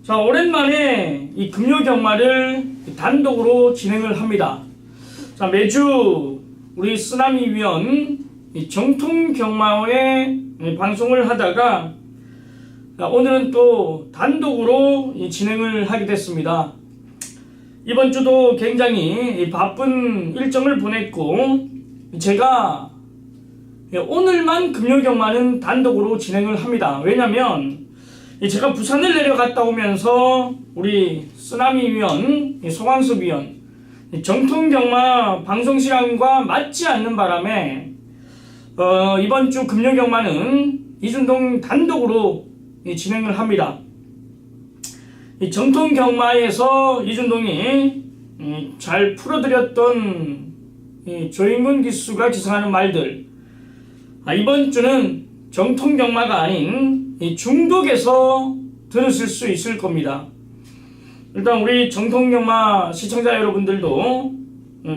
자, 오랜만에 이 금요 경마를 단독으로 진행을 합니다. 자, 매주 우리 쓰나미 위원 정통 경마회 방송을 하다가 오늘은 또 단독으로 진행을 하게 됐습니다. 이번 주도 굉장히 바쁜 일정을 보냈고, 제가 오늘만 금요 경마는 단독으로 진행을 합니다. 왜냐면 제가 부산을 내려갔다 오면서 우리 쓰나미 위원, 송광섭 위원 정통 경마 방송 시간과 맞지 않는 바람에 이번 주 금요 경마는 이준동 단독으로 진행을 합니다. 이 정통 경마에서 이준동이 잘 풀어드렸던 조인근 기수가 기승하는 말들, 이번 주는 정통 경마가 아닌 중독에서 들으실 수 있을 겁니다. 일단 우리 정통 경마 시청자 여러분들도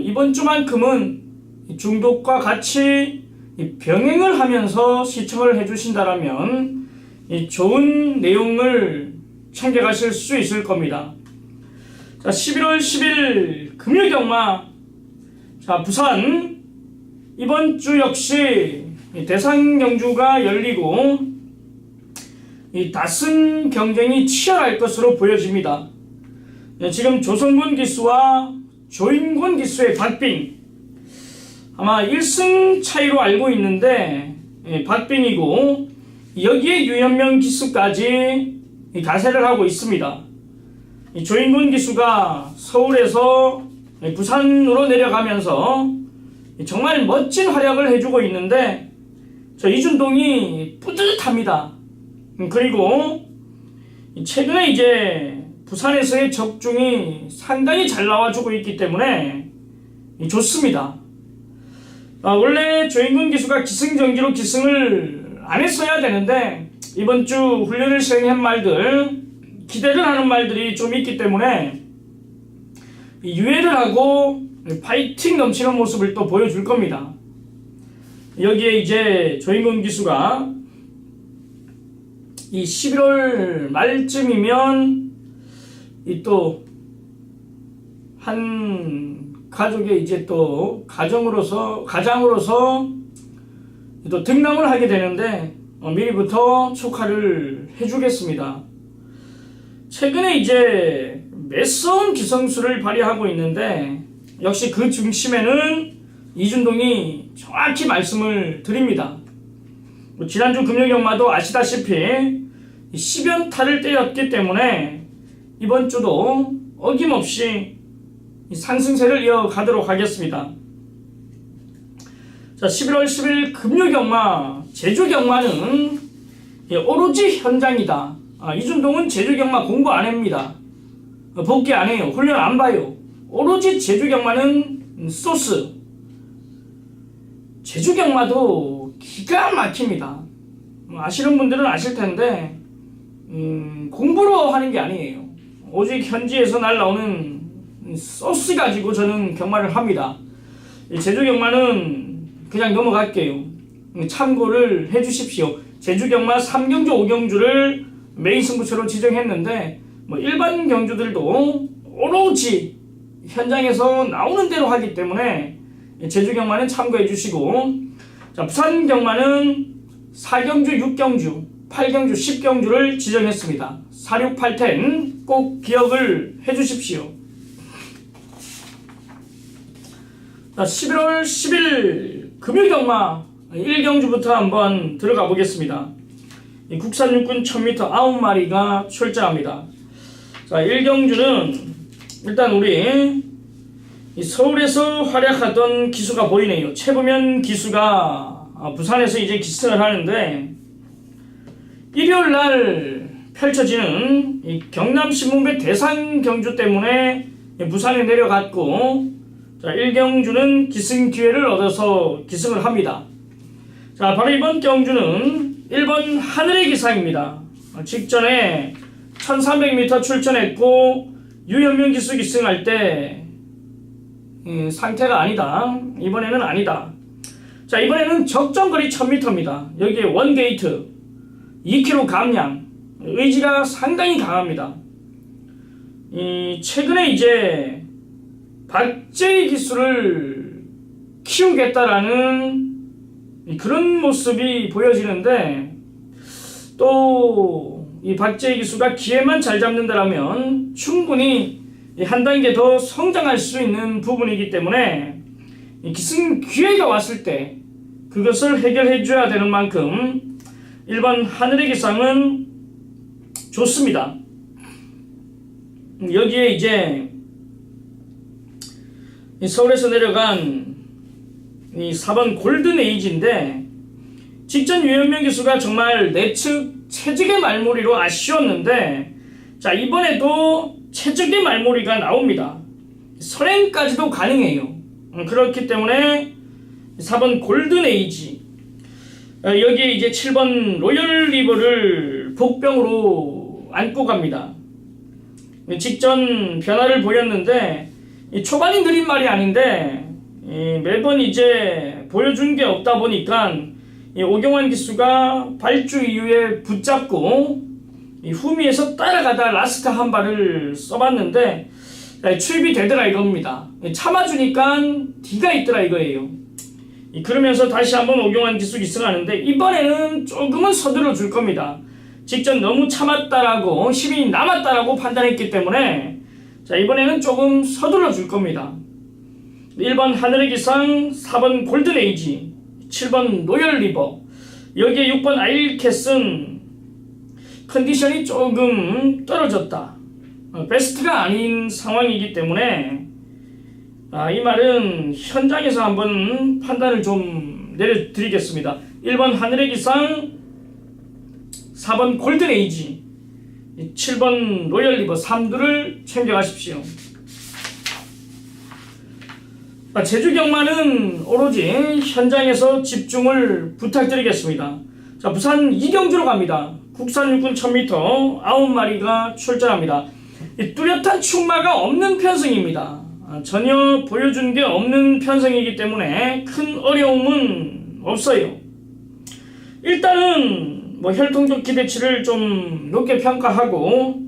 이번 주만큼은 중독과 같이 병행을 하면서 시청을 해주신다면 좋은 내용을 챙겨가실 수 있을 겁니다. 자, 11월 10일 금요 경마, 자, 부산 이번 주 역시 대상 경주가 열리고 이 다승 경쟁이 치열할 것으로 보여집니다. 지금 조성군 기수와 조인권 기수의 박빙, 아마 1승 차이로 알고 있는데 박빙이고, 여기에 유현명 기수까지 가세를 하고 있습니다. 조인권 기수가 서울에서 부산으로 내려가면서 정말 멋진 활약을 해주고 있는데, 저 이준동이 뿌듯합니다. 그리고 최근에 이제 부산에서의 적중이 상당히 잘 나와주고 있기 때문에 좋습니다. 원래 조인근 기수가 기승전기로 기승을 안 했어야 되는데, 이번 주 훈련을 시행한 말들, 기대를 하는 말들이 좀 있기 때문에 유예를 하고 파이팅 넘치는 모습을 또 보여줄 겁니다. 여기에 이제 조인근 기수가 이 11월 말쯤이면 이 또 한 가족의 이제 또 가장으로서 또 등남을 하게 되는데 미리부터 축하를 해주겠습니다. 최근에 이제 매서운 기성수를 발휘하고 있는데, 역시 그 중심에는 이준동이 정확히 말씀을 드립니다. 지난주 금요 경마도 아시다시피 10연타를 때렸기 때문에 이번 주도 어김없이 상승세를 이어가도록 하겠습니다. 자, 11월 10일 금요 경마, 제주 경마는 오로지 현장이다. 이준동은 제주 경마 공부 안 합니다. 복귀 안 해요. 훈련 안 봐요. 오로지 제주 경마는 소스. 제주 경마도 기가 막힙니다. 아시는 분들은 아실 텐데 공부로 하는 게 아니에요. 오직 현지에서 날라오는 소스 가지고 저는 경마를 합니다. 제주 경마는 그냥 넘어갈게요. 참고를 해주십시오. 제주 경마 3경주 5경주를 메인 승부처로 지정했는데, 일반 경주들도 오로지 현장에서 나오는 대로 하기 때문에 제주 경마는 참고해 주시고, 자, 부산 경마는 4경주, 6경주, 8경주, 10경주를 지정했습니다. 4, 6, 8, 10 꼭 기억을 해 주십시오. 자, 11월 10일 금요 경마 1경주부터 한번 들어가 보겠습니다. 국산 육군 1000m 9마리가 출전합니다. 자, 1경주는 일단 우리 서울에서 활약하던 기수가 보이네요. 최부면 기수가 부산에서 이제 기승을 하는데, 일요일날 펼쳐지는 경남신문배 대상 경주 때문에 부산에 내려갔고, 자, 1경주는 기승 기회를 얻어서 기승을 합니다. 자, 바로 이번 경주는 1번 하늘의 기상입니다. 직전에 1300m 출전했고 유현명 기수 기승할 때 상태가 아니다. 이번에는 아니다. 자, 이번에는 적정거리 1000m입니다. 여기에 원게이트 2km 감량, 의지가 상당히 강합니다. 최근에 이제 박재희 기수를 키우겠다라는 그런 모습이 보여지는데, 또 이 박재희 기수가 기회만 잘 잡는다라면 충분히 한 단계 더 성장할 수 있는 부분이기 때문에 기승 기회가 왔을 때 그것을 해결해 줘야 되는 만큼 1번 하늘의 기상은 좋습니다. 여기에 이제 서울에서 내려간 이 4번 골든 에이지인데, 직전 유현명 기수가 정말 내측 최적의 말몰이로 아쉬웠는데, 자, 이번에도 최적의 말몰이가 나옵니다. 선행까지도 가능해요. 그렇기 때문에 4번 골든 에이지, 여기에 이제 7번 로열 리버를 복병으로 안고 갑니다. 직전 변화를 보였는데 초반이 느린 말이 아닌데 매번 이제 보여준 게 없다 보니까 오경환 기수가 발주 이후에 붙잡고 후미에서 따라가다 라스트 한 발을 써봤는데 추입이 되더라 이겁니다. 참아주니까 D가 있더라 이거예요. 그러면서 다시 한번 오경환 기수 기승하는데, 이번에는 조금은 서둘러 줄 겁니다. 직전 너무 참았다라고, 힘이 남았다라고 판단했기 때문에 자, 이번에는 조금 서둘러 줄 겁니다. 1번 하늘의 기상, 4번 골든 에이지, 7번 로열 리버, 여기에 6번 아일캐스는 컨디션이 조금 떨어졌다, 베스트가 아닌 상황이기 때문에 이 말은 현장에서 한번 판단을 좀 내려드리겠습니다. 1번 하늘의 기상, 4번 골든 에이지, 7번 로열 리버 3두를 챙겨가십시오. 제주 경마는 오로지 현장에서 집중을 부탁드리겠습니다. 자, 부산 이경주로 갑니다. 국산 육군 1000m 9마리가 출전합니다. 뚜렷한 충마가 없는 편승입니다. 전혀 보여준 게 없는 편승이기 때문에 큰 어려움은 없어요. 일단은 혈통적 기대치를 좀 높게 평가하고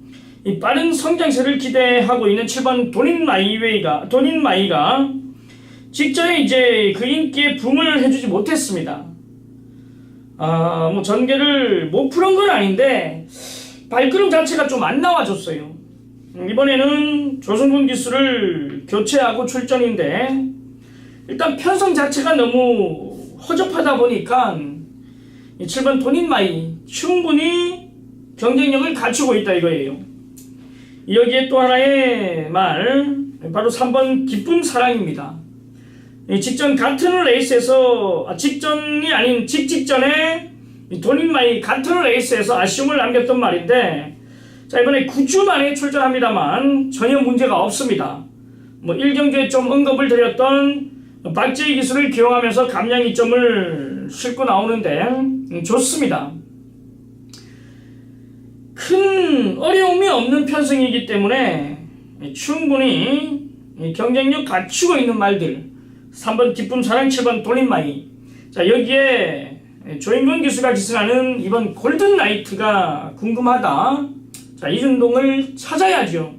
이 빠른 성장세를 기대하고 있는 7번 돈인 마이가 직전에 이제 그 인기에 붕을 해주지 못했습니다. 전개를 못 푸는 건 아닌데 발걸음 자체가 좀 안 나와줬어요. 이번에는 조성군 기수를 교체하고 출전인데, 일단 편성 자체가 너무 허접하다 보니까 7번 돈인마이 충분히 경쟁력을 갖추고 있다 이거예요. 여기에 또 하나의 말, 바로 3번 기쁨 사랑입니다. 직전 같은 레이스에서, 직전이 아닌 직전에 돈인마이 같은 레이스에서 아쉬움을 남겼던 말인데, 자, 이번에 9주 만에 출전합니다만 전혀 문제가 없습니다. 1경주에 좀 언급을 드렸던 박재희 기수를 기용하면서 감량 2점을 싣고 나오는데 좋습니다. 큰 어려움이 없는 편승이기 때문에 충분히 경쟁력 갖추고 있는 말들, 3번 기쁨 사랑, 7번 돈인마이. 자, 여기에 조인근 기수가 기승하는 이번 골든 나이트가 궁금하다. 자, 이준동을 찾아야죠.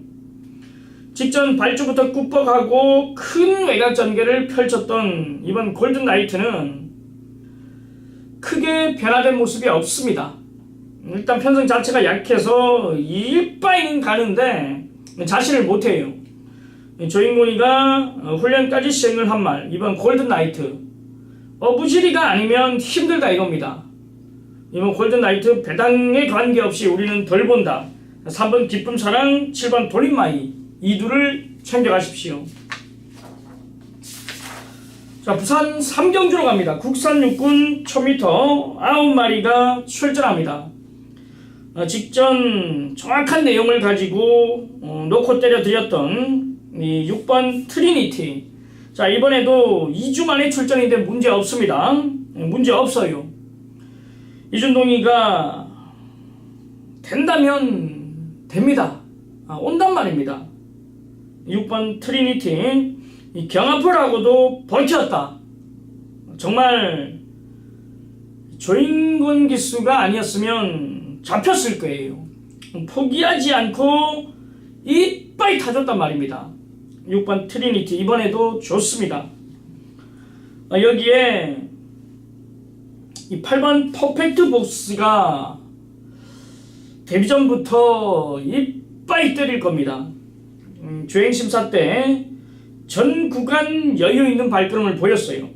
직전 발주부터 꾸벅하고 큰 외곽 전개를 펼쳤던 이번 골든 나이트는 크게 변화된 모습이 없습니다. 일단 편성 자체가 약해서 이빠이는 가는데 자신을 못해요. 조인곤이가 훈련까지 시행을 한 말, 이번 골든 나이트 어부지리가 아니면 힘들다 이겁니다. 이번 골든 나이트 배당에 관계없이 우리는 덜 본다. 3번 기쁨 사랑, 7번 돈인마이, 이두를 챙겨가십시오. 자, 부산 삼경주로 갑니다. 국산 육군 1000m 9마리가 출전합니다. 직전 정확한 내용을 가지고 놓고 때려드렸던 이 6번 트리니티. 자, 이번에도 2주 만에 출전인데 문제 없습니다. 문제 없어요. 이준동이가 된다면 됩니다. 온단 말입니다. 6번 트리니티, 이 경합을하고도 버텼다. 정말 조인권 기수가 아니었으면 잡혔을 거예요. 포기하지 않고 이빨 이빠이 타줬단 말입니다. 6번 트리니티 이번에도 좋습니다. 여기에 이 8번 퍼펙트 복스가 데뷔전부터 이빠이 때릴 겁니다. 주행심사 때 전 구간 여유 있는 발걸음을 보였어요.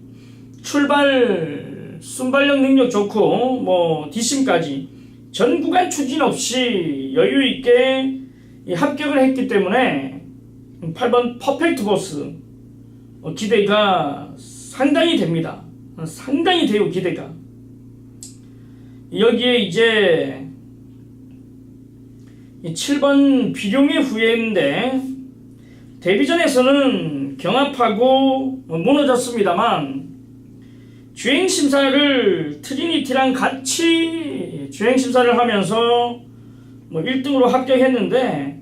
출발 순발력 능력 좋고 뒷심까지 전 구간 추진 없이 여유 있게 합격을 했기 때문에 8번 퍼펙트 보스 기대가 상당히 됩니다. 상당히 돼요. 기대가. 여기에 이제 7번 비룡의 후예인데 데뷔전에서는 경합하고 무너졌습니다만 주행심사를 트리니티랑 같이 주행심사를 하면서 1등으로 합격했는데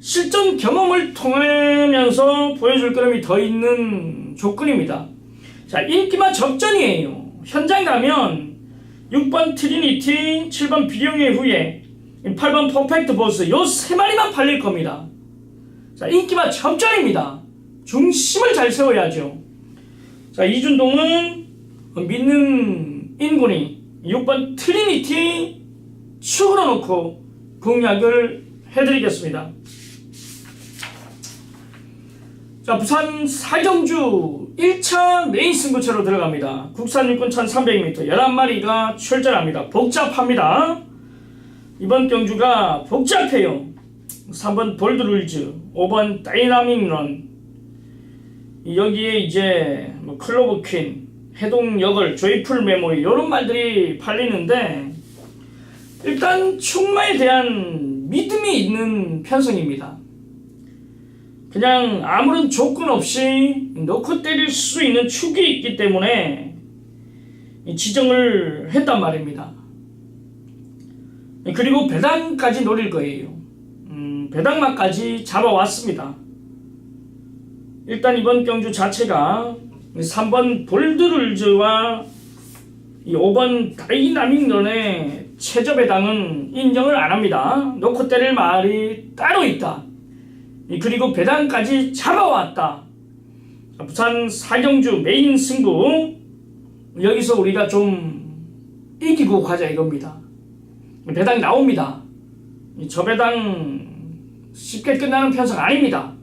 실전 경험을 통하면서 보여줄 그림이 더 있는 조건입니다. 자, 인기만 접전이에요. 현장 가면 6번 트리니티, 7번 비룡의 후예, 8번 퍼펙트 보스 요 3마리만 팔릴 겁니다. 자, 인기만 접전입니다. 중심을 잘 세워야죠. 자, 이준동은 믿는 인군이 6번 트리니티 축으로 놓고 공략을 해드리겠습니다. 자, 부산 사경주 1차 메인 승부처로 들어갑니다. 국산 육군 1300m 11마리가 출전합니다. 복잡합니다. 이번 경주가 복잡해요. 3번 볼드룰즈, 5번 다이나믹런, 여기에 이제 클로버 퀸, 해동 여걸, 조이풀 메모리 이런 말들이 팔리는데 일단 충마에 대한 믿음이 있는 편성입니다. 그냥 아무런 조건 없이 넣고 때릴 수 있는 축이 있기 때문에 지정을 했단 말입니다. 그리고 배당까지 노릴 거예요. 배당마까지 잡아왔습니다. 일단 이번 경주 자체가 3번 볼드룰즈와 5번 다이나믹런의 최저 배당은 인정을 안합니다. 놓고 때릴 말이 따로 있다. 그리고 배당까지 잡아왔다. 부산 사경주 메인 승부 여기서 우리가 좀 이기고 가자 이겁니다. 배당 나옵니다. 저 배당 쉽게 끝나는 편성 아닙니다.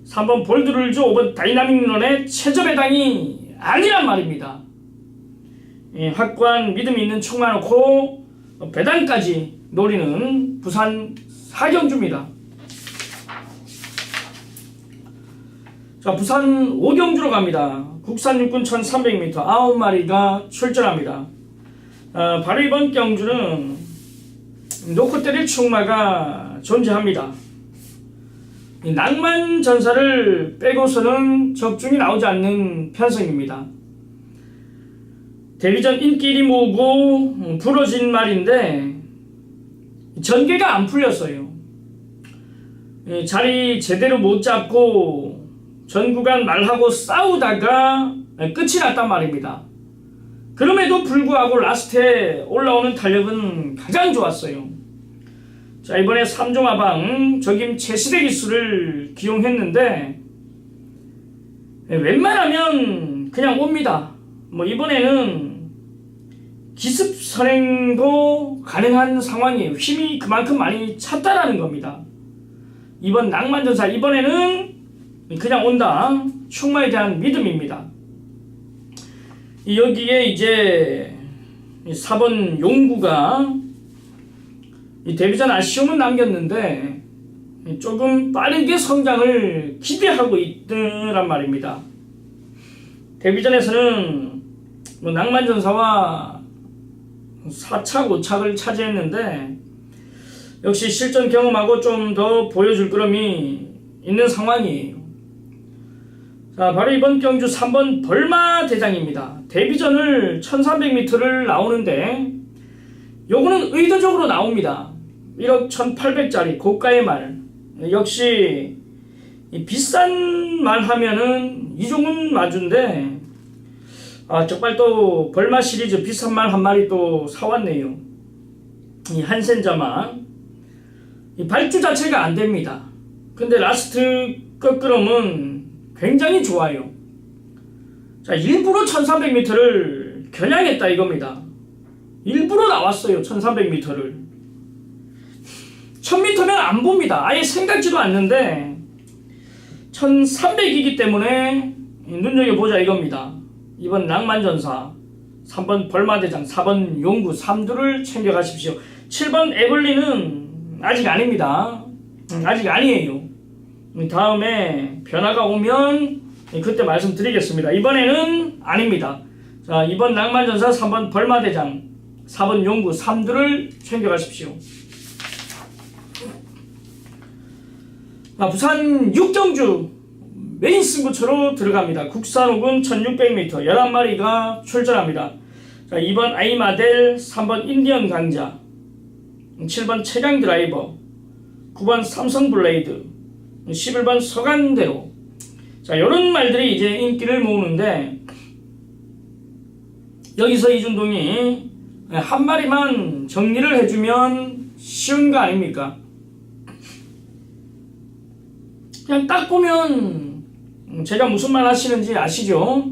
3번 볼드룰즈, 5번 다이나믹런의 최저 배당이 아니란 말입니다. 확고한 믿음이 있는 축만 놓고 배당까지 노리는 부산 사경주입니다. 자, 부산 오경주로 갑니다. 국산 육군 1300m 9마리가 출전합니다. 바로 이번 경주는 놓고 때릴 축마가 존재합니다. 낭만 전사를 빼고서는 적중이 나오지 않는 편성입니다. 데뷔전 인기 1위 모으고 부러진 말인데 전개가 안 풀렸어요. 자리 제대로 못 잡고 전 구간 말하고 싸우다가 끝이 났단 말입니다. 그럼에도 불구하고 라스트에 올라오는 탄력은 가장 좋았어요. 자, 이번에 3종하방 적임 최시대 기술을 기용했는데 웬만하면 그냥 옵니다. 이번에는 기습 선행도 가능한 상황이에요. 힘이 그만큼 많이 찼다라는 겁니다. 이번 낭만전사 이번에는 그냥 온다. 충마에 대한 믿음입니다. 여기에 이제 4번 용구가 데뷔전 아쉬움은 남겼는데 조금 빠르게 성장을 기대하고 있더란 말입니다. 데뷔전에서는 낭만전사와 4착, 5착을 차지했는데 역시 실전 경험하고 좀 더 보여줄 그럼이 있는 상황이에요. 자, 바로 이번 경주 3번 벌마 대장입니다. 데뷔전을 1300m를 나오는데 요거는 의도적으로 나옵니다. 1억 1800짜리 고가의 말. 역시 비싼 말 하면은 이종훈 마주인데 정말 또 벌마 시리즈 비싼 말 한 마리 또 사왔네요. 이 한센자마 이 발주 자체가 안 됩니다. 근데 라스트 꺾으름은 굉장히 좋아요. 자, 일부러 1300m를 겨냥했다 이겁니다. 일부러 나왔어요. 1300m를. 1000m면 안 봅니다. 아예 생각지도 않는데 1300이기 때문에 눈여겨보자 이겁니다. 2번 낭만전사, 3번 벌마대장, 4번 용구, 3두를 챙겨가십시오. 7번 에블린은 아직 아닙니다. 아직 아니에요. 다음에 변화가 오면 그때 말씀드리겠습니다. 이번에는 아닙니다. 자, 2번 낭만전사, 3번 벌마대장, 4번 용구, 3두를 챙겨가십시오. 부산 육정주 메인 승부처로 들어갑니다. 국산호군 1600m 11마리가 출전합니다. 자, 2번 아이마델, 3번 인디언 강자, 7번 최강 드라이버, 9번 삼성 블레이드, 11번 서간대로. 자, 이런 말들이 이제 인기를 모으는데 여기서 이준동이 한 마리만 정리를 해주면 쉬운 거 아닙니까? 그냥 딱 보면 제가 무슨 말 하시는지 아시죠?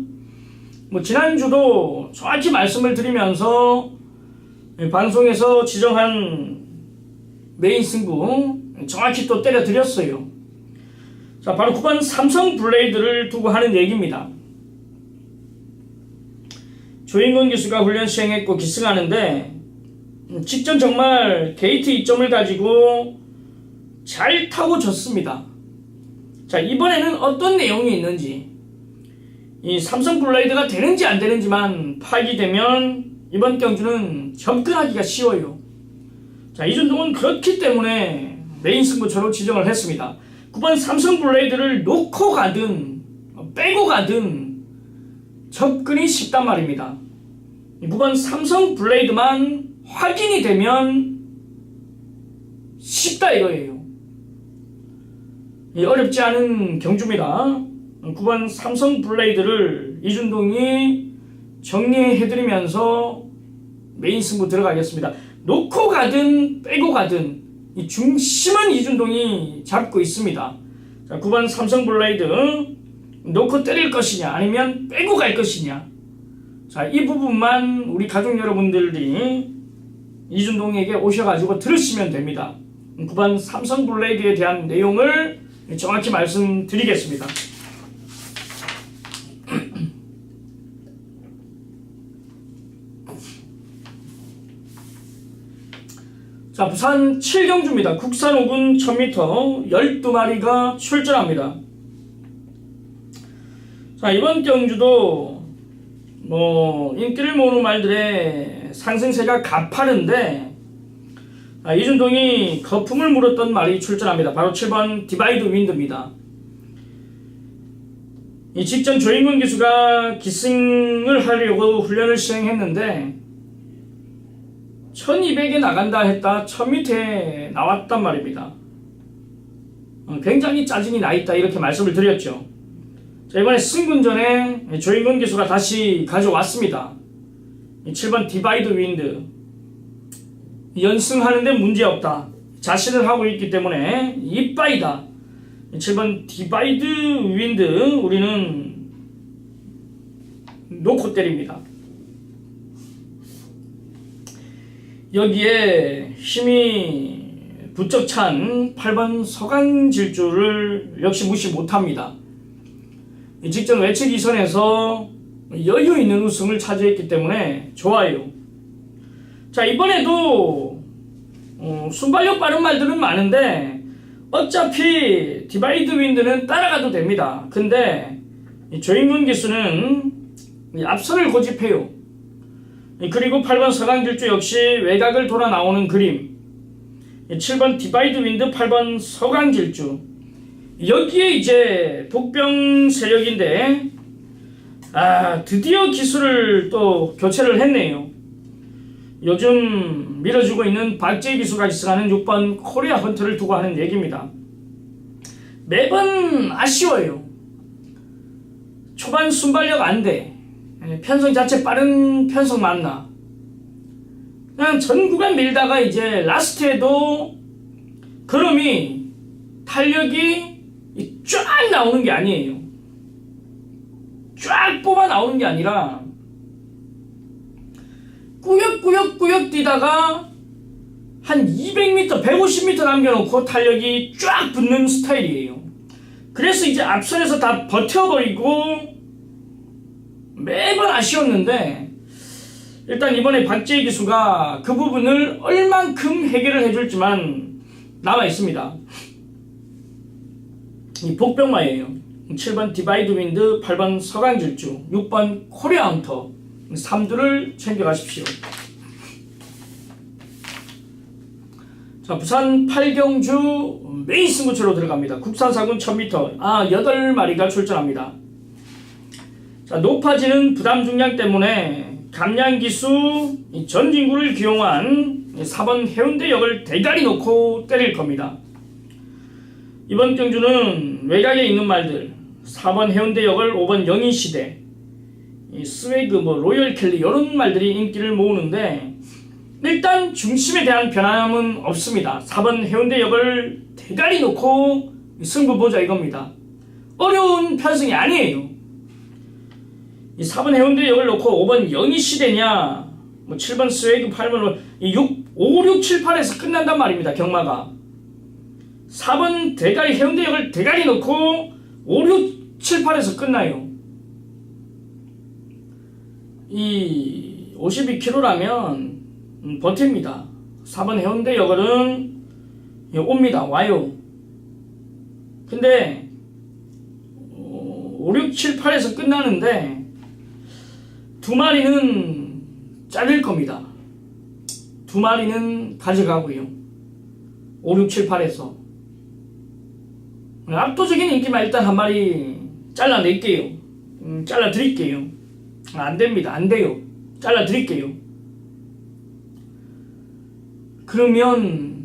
지난주도 정확히 말씀을 드리면서 방송에서 지정한 메인 승부 정확히 또 때려드렸어요. 자, 바로 9번 삼성 블레이드를 두고 하는 얘기입니다. 조인권 기수가 훈련 시행했고 기승하는데 직전 정말 게이트 2점을 가지고 잘 타고 졌습니다. 자, 이번에는 어떤 내용이 있는지, 이 삼성 블레이드가 되는지 안 되는지만 파악이 되면 이번 경주는 접근하기가 쉬워요. 자, 이준동은 그렇기 때문에 메인 승부처로 지정을 했습니다. 9번 삼성 블레이드를 놓고 가든 빼고 가든 접근이 쉽단 말입니다. 9번 삼성 블레이드만 확인이 되면 쉽다 이거예요. 어렵지 않은 경주입니다. 9번 삼성 블레이드를 이준동이 정리해드리면서 메인 승부 들어가겠습니다. 놓고 가든 빼고 가든 이 중심은 이준동이 잡고 있습니다. 자, 9번 삼성 블레이드 놓고 때릴 것이냐 아니면 빼고 갈 것이냐. 자, 이 부분만 우리 가족 여러분들이 이준동에게 오셔가지고 들으시면 됩니다. 9번 삼성 블레이드에 대한 내용을 정확히 말씀드리겠습니다. 자, 부산 7경주입니다. 국산호군 1000m 12마리가 출전합니다. 자, 이번 경주도 인기를 모으는 말들의 상승세가 가파른데 이준동이 거품을 물었던 말이 출전합니다. 바로 7번 디바이드 윈드입니다. 이 직전 조인권 기수가 기승을 하려고 훈련을 시행했는데 1200에 나간다 했다 1000m에 나왔단 말입니다. 굉장히 짜증이 나있다 이렇게 말씀을 드렸죠. 자, 이번에 승군 전에 조인권 기수가 다시 가져왔습니다. 7번 디바이드 윈드 연승하는데 문제없다 자신을 하고 있기 때문에 이빠이다. 7번 디바이드 윈드 우리는 놓고 때립니다. 여기에 힘이 부쩍 찬 8번 서강질주를 역시 무시 못합니다. 직전 외측 2선에서 여유 있는 우승을 차지했기 때문에 좋아요. 자, 이번에도 순발력 빠른 말들은 많은데 어차피 디바이드 윈드는 따라가도 됩니다. 근데 조인권 기수는 앞선을 고집해요. 그리고 8번 서강질주 역시 외곽을 돌아 나오는 그림, 7번 디바이드 윈드, 8번 서강질주 여기에 이제 독병 세력인데 드디어 기수를 또 교체를 했네요. 요즘 밀어주고 있는 박재희 기수가 기승하는 6번 코리아 헌트를 두고 하는 얘기입니다. 매번 아쉬워요. 초반 순발력 안돼. 편성 자체 빠른 편성 맞나. 그냥 전 구간 밀다가 이제 라스트에도 걸음이 탄력이 쫙 나오는 게 아니에요. 쫙 뽑아 나오는 게 아니라 꾸역꾸역 뛰다가 한 200m, 150m 남겨놓고 탄력이 쫙 붙는 스타일이에요. 그래서 이제 앞선에서 다 버텨버리고 매번 아쉬웠는데, 일단 이번에 박재희 기수가 그 부분을 얼만큼 해결을 해줄지만 남아있습니다. 이 복병마예요. 7번 디바이드 윈드, 8번 서강질주, 6번 코리아 헌터, 3두를 챙겨가십시오. 자, 부산 팔경주 메인 승부처로 들어갑니다. 국산사군 1000m, 8마리가 출전합니다. 자, 높아지는 부담 중량 때문에 감량기수 전진구를 기용한 4번 해운대역을 대가리 놓고 때릴 겁니다. 이번 경주는 외곽에 있는 말들 4번 해운대역을 5번 영인시대, 스웨그, 로열 켈리 이런 말들이 인기를 모으는데, 일단 중심에 대한 변함은 없습니다. 4번 해운대역을 대가리 놓고 승부 보자 이겁니다. 어려운 편승이 아니에요. 이 4번 해운대역을 놓고 5번 영희시대냐, 7번 스웨이그, 8번 5, 6, 7, 8에서 끝난단 말입니다. 경마가 4번 대가리 해운대역을 대가리 놓고 5, 6, 7, 8에서 끝나요. 이 52km라면 버팁니다. 4번 해운대역은 옵니다. 와요. 근데 5, 6, 7, 8에서 끝나는데 두 마리는 잘릴 겁니다. 두 마리는 가져가고요. 5, 6, 7, 8에서 압도적인 인기만 일단 한 마리 잘라낼게요. 잘라드릴게요. 안됩니다. 안돼요. 잘라드릴게요. 그러면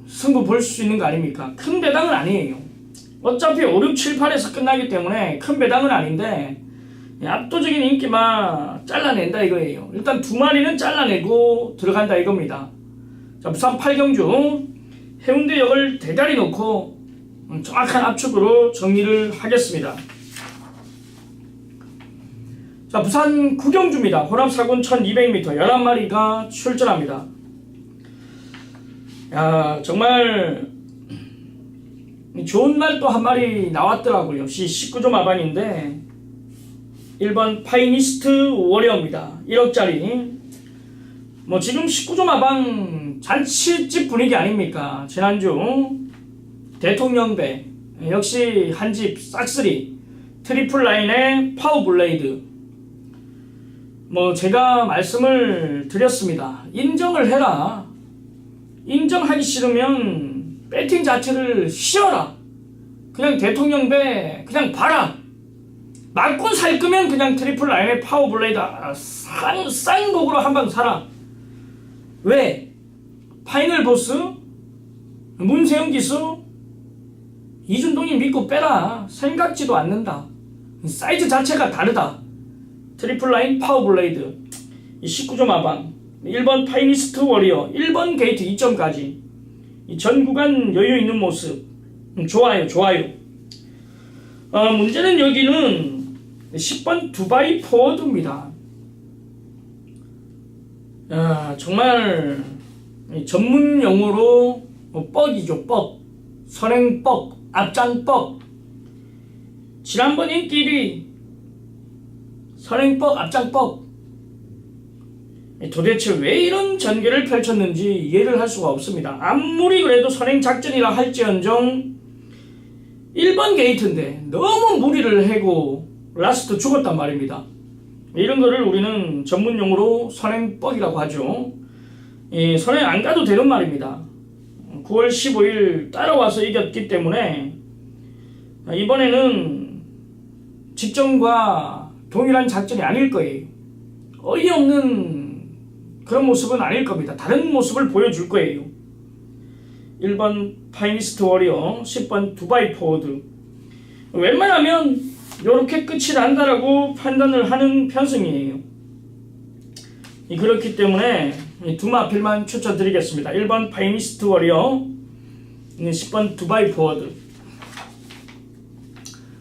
승부 볼 수 있는 거 아닙니까? 큰 배당은 아니에요. 어차피 5, 6, 7, 8에서 끝나기 때문에 큰 배당은 아닌데 압도적인 인기만 잘라낸다 이거예요. 일단 두 마리는 잘라내고 들어간다 이겁니다. 자, 부산 팔경주 해운대역을 대가리 놓고 정확한 압축으로 정리를 하겠습니다. 자, 부산 구경주입니다. 호남사군 1200m 11마리가 출전합니다. 야, 정말 좋은 날 또 한 마리 나왔더라고요. 19조 마방인데 1번 파이니스트 워리어입니다. 1억짜리. 지금 19조 마방 잔치집 분위기 아닙니까? 지난주 대통령배 역시 한집 싹쓸이 트리플 라인의 파워 블레이드. 제가 말씀을 드렸습니다. 인정을 해라. 인정하기 싫으면 배팅 자체를 쉬어라. 그냥 대통령배 그냥 봐라. 맞고 살 거면 그냥 트리플 라인의 파워 블레이드 싼 곡으로 한 방 사라. 왜? 파이널 보스, 문세영 기수, 이준동이 믿고 빼라. 생각지도 않는다. 사이즈 자체가 다르다. 트리플 라인 파워 블레이드 19조 마방, 1번 파이니스트 워리어, 1번 게이트 2점까지 전 구간 여유 있는 모습 좋아요. 문제는 여기는 10번 두바이 포워드입니다. 정말 전문 용어로 뻑이죠. 뻑, 선행뻑, 앞장뻑. 지난번 인기 1위 선행뻑, 앞장뻑. 도대체 왜 이런 전개를 펼쳤는지 이해를 할 수가 없습니다. 아무리 그래도 선행 작전이라 할지언정 1번 게이트인데 너무 무리를 하고 라스트 죽었단 말입니다. 이런 거를 우리는 전문용어로 선행뻑이라고 하죠. 선행 안 가도 되는 말입니다. 9월 15일 따라와서 이겼기 때문에 이번에는 직전과 동일한 작전이 아닐 거예요. 어이없는 그런 모습은 아닐 겁니다. 다른 모습을 보여줄 거예요. 1번 파이니스트 워리어, 10번 두바이 포워드. 웬만하면 이렇게 끝이 난다라고 판단을 하는 편승이에요. 그렇기 때문에 두 마필만 추천드리겠습니다. 1번 파이니스트 워리어, 10번 두바이 포워드.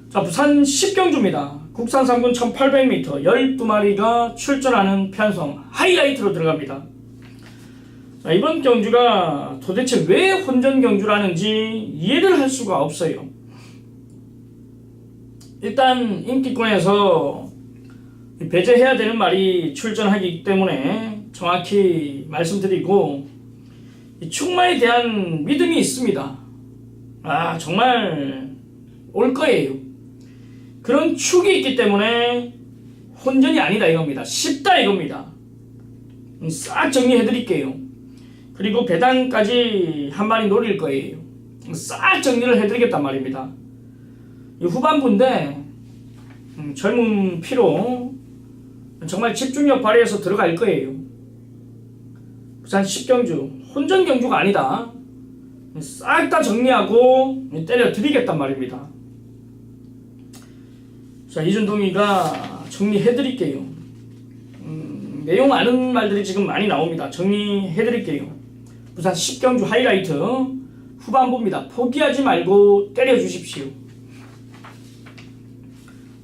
자, 부산 10경주입니다. 국산 상군 1800m 12마리가 출전하는 편성 하이라이트로 들어갑니다. 자, 이번 경주가 도대체 왜 혼전 경주라는지 이해를 할 수가 없어요. 일단 인기권에서 배제해야 되는 말이 출전하기 때문에 정확히 말씀드리고, 충마에 대한 믿음이 있습니다. 정말 올 거예요. 그런 축이 있기 때문에 혼전이 아니다 이겁니다. 쉽다 이겁니다. 싹 정리해 드릴게요. 그리고 배당까지 한 마리 노릴 거예요. 싹 정리를 해드리겠단 말입니다. 후반부인데 젊은 피로 정말 집중력 발휘해서 들어갈 거예요. 부산 10경주 혼전 경주가 아니다. 싹 다 정리하고 때려 드리겠단 말입니다. 자, 이준동이가 정리해 드릴게요. 내용 아는 말들이 지금 많이 나옵니다. 정리해 드릴게요. 부산 10경주 하이라이트 후반부입니다. 포기하지 말고 때려 주십시오.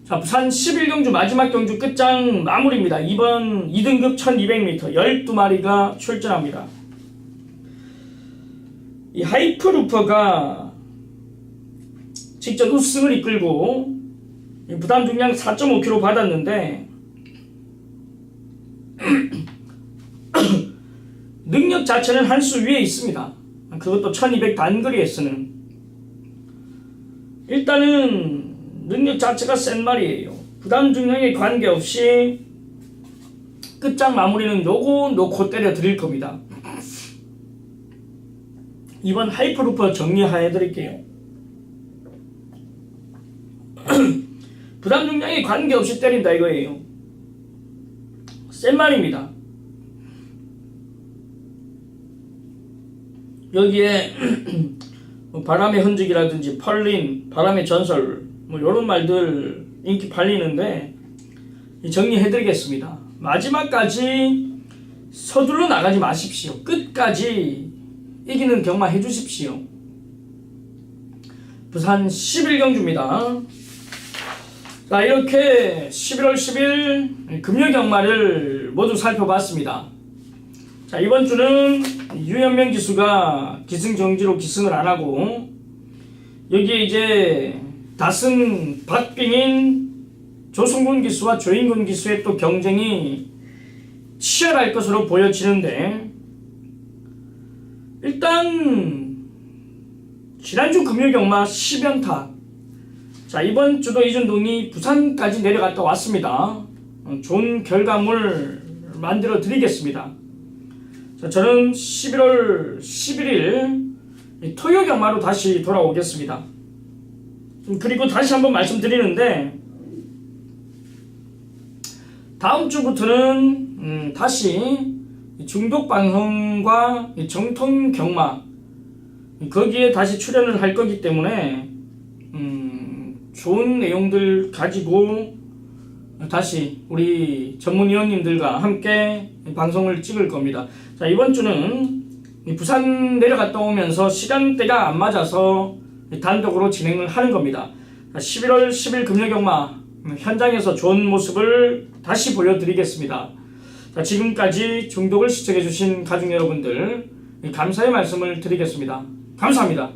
자, 부산 11경주 마지막 경주 끝장 마무리입니다. 이번 2등급 1200m 12마리가 출전합니다. 이 하이프루퍼가 직접 우승을 이끌고 부담 중량 4.5kg 받았는데 능력 자체는 한 수 위에 있습니다. 그것도 1200 단거리에 쓰는. 일단은 능력 자체가 센 말이에요. 부담 중량에 관계없이 끝장 마무리는 요거 놓고 때려 드릴 겁니다. 이번 하이퍼루퍼 정리해 드릴게요. 부담 중량에 관계없이 때린다 이거예요. 센 말입니다. 여기에 바람의 흔적이라든지 펄린, 바람의 전설 요런 말들 인기 팔리는데 정리해 드리겠습니다. 마지막까지 서둘러 나가지 마십시오. 끝까지 이기는 경마 해주십시오. 부산 11경주입니다. 자, 이렇게 11월 10일 금요 경마를 모두 살펴봤습니다. 자, 이번 주는 유현명 기수가 기승정지로 기승을 안하고, 여기에 이제 다승 박빙인 조승군 기수와 조인군 기수의 또 경쟁이 치열할 것으로 보여지는데, 일단 지난주 금요경마 10연타. 자, 이번 주도 이준동이 부산까지 내려갔다 왔습니다. 좋은 결과물 만들어 드리겠습니다. 자, 저는 11월 11일 토요 경마로 다시 돌아오겠습니다. 그리고 다시 한번 말씀드리는데, 다음 주부터는 다시 중독 방송과 정통 경마 거기에 다시 출연을 할 거기 때문에 좋은 내용들 가지고 다시 우리 전문위원님들과 함께 방송을 찍을 겁니다. 자, 이번 주는 부산 내려갔다 오면서 시간대가 안 맞아서 단독으로 진행을 하는 겁니다. 11월 10일 금요경마 현장에서 좋은 모습을 다시 보여드리겠습니다. 자, 지금까지 중독을 시청해주신 가족 여러분들 감사의 말씀을 드리겠습니다. 감사합니다.